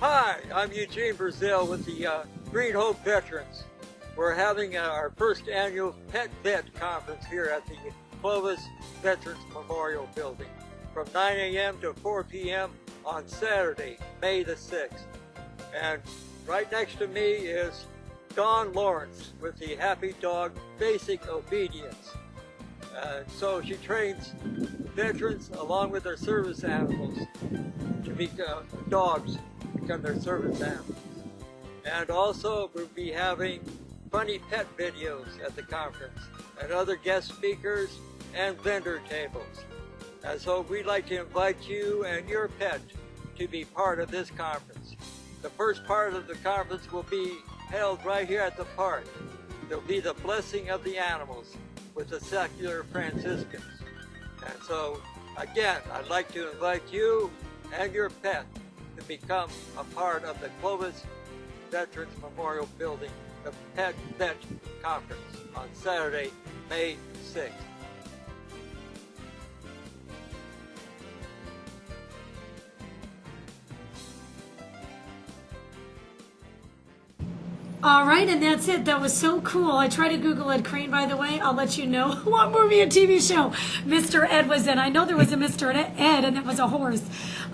Hi, I'm Eugene Brazil with the Green Hope Veterans. We're having our first annual Pet Vet Conference here at the Clovis Veterans Memorial Building from 9 a.m. to 4 p.m. on Saturday, May the 6th. And right next to me is Dawn Lawrence with the Happy Dog Basic Obedience. So she trains veterans along with their service animals to become dogs, become their service animals. And also we'll be having funny pet videos at the conference and other guest speakers and vendor tables. And so we'd like to invite you and your pet to be part of this conference. The first part of the conference will be held right here at the park. There'll be the blessing of the animals with the secular Franciscans. And so, again, I'd like to invite you and your pet to become a part of the Clovis Veterans Memorial Building, the Pet Vet Conference on Saturday, May 6th. All right, and that's it. That was so cool. I tried to Google Ed Crane, by the way. I'll let you know what movie and TV show Mr. Ed was in. I know there was a Mr. Ed, and it was a horse.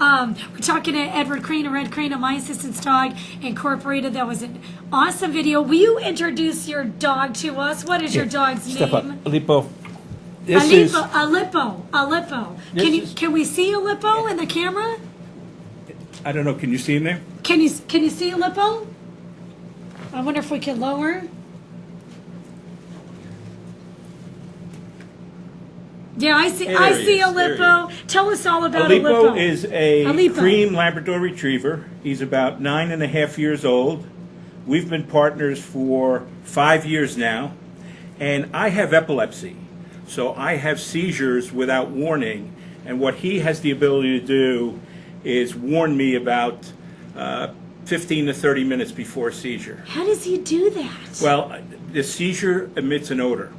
We're talking to Edward Crane, or Ed Crane, of My Assistant's Dog Incorporated. That was an awesome video. Will you introduce your dog to us? What is your dog's Step up. name? Aleppo. Aleppo. Can we see Aleppo in the camera? I don't know. Can you see him there? Can you see Aleppo? I wonder if we can lower. Yeah, I see Aleppo. Tell us all about Aleppo. Aleppo is a cream Labrador Retriever. He's about 9.5 years old. We've been partners for 5 years now, and I have epilepsy, so I have seizures without warning, and what he has the ability to do is warn me about 15 to 30 minutes before a seizure. How does he do that? Well, the seizure emits an odor,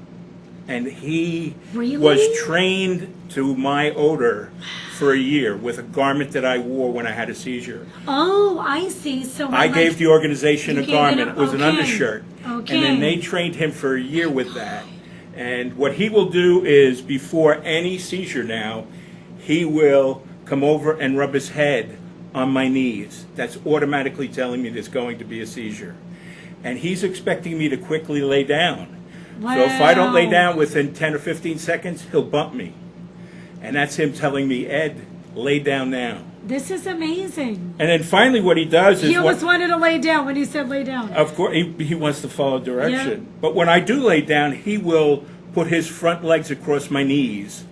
and he Really? was trained to my odor for a year with a garment that I wore when I had a seizure. Oh, I see. So I gave the organization a garment. It was an okay. undershirt. Okay. And then they trained him for a year with that. And what he will do is, before any seizure now, he will come over and rub his head on my knees. That's automatically telling me there's going to be a seizure. And he's expecting me to quickly lay down. Wow. So if I don't lay down within 10 or 15 seconds, he'll bump me. And that's him telling me, Ed, lay down now. This is amazing. And then finally what he does is... He almost wanted to lay down when you said lay down. Of course, he wants to follow direction. Yeah. But when I do lay down, he will put his front legs across my knees,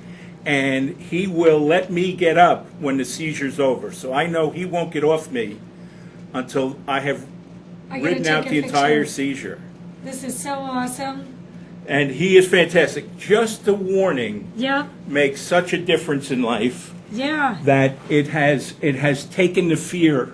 and he will let me get up when the seizure's over. So I know he won't get off me until I have ridden out the entire seizure. This is so awesome. And he is fantastic. Just the warning Yeah. makes such a difference in life Yeah. that it has taken the fear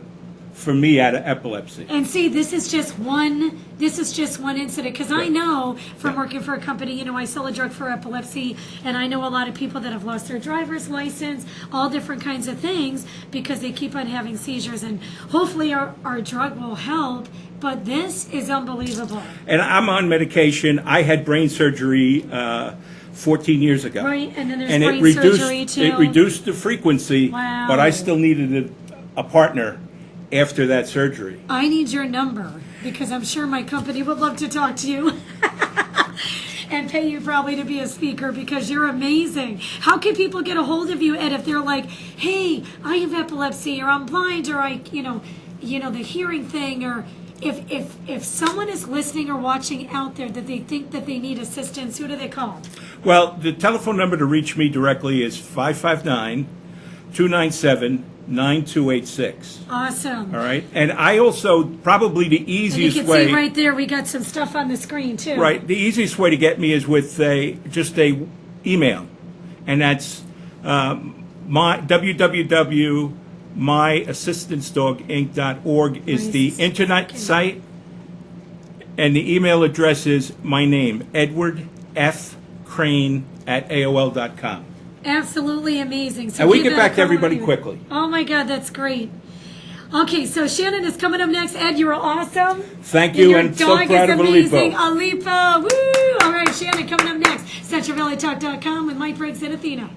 for me out of epilepsy. And see, this is just one incident, because I know from working for a company, I sell a drug for epilepsy, and I know a lot of people that have lost their driver's license, all different kinds of things, because they keep on having seizures, and hopefully our drug will help, but this is unbelievable. And I'm on medication. I had brain surgery 14 years ago. Right, and then there's and brain surgery too. It reduced the frequency, Wow. but I still needed a partner after that surgery. I need your number, because I'm sure my company would love to talk to you and pay you probably to be a speaker, because you're amazing. How can people get a hold of you, Ed, if they're like, hey, I have epilepsy, or I'm blind, or the hearing thing, or if someone is listening or watching out there that they think that they need assistance, who do they call? Well, the telephone number to reach me directly is 559-297-9286. Awesome. All right? And I also, probably the And you easiest can way... see right there, we got some stuff on the screen too. Right. The easiest way to get me is with just a email. And that's www.myassistancedoginc.org is the internet site. And the email address is my name, Edward F. Crane at AOL.com. Absolutely amazing. So And we give get that back a to call everybody to- quickly. Oh my God, that's great. Okay, so Shannon is coming up next. Ed, you are awesome. Thank you, Your and so dog proud is of amazing. Aleppo. Aleppo, woo! All right, Shannon coming up next. CentralValleyTalk.com with Mike Briggs and Athena.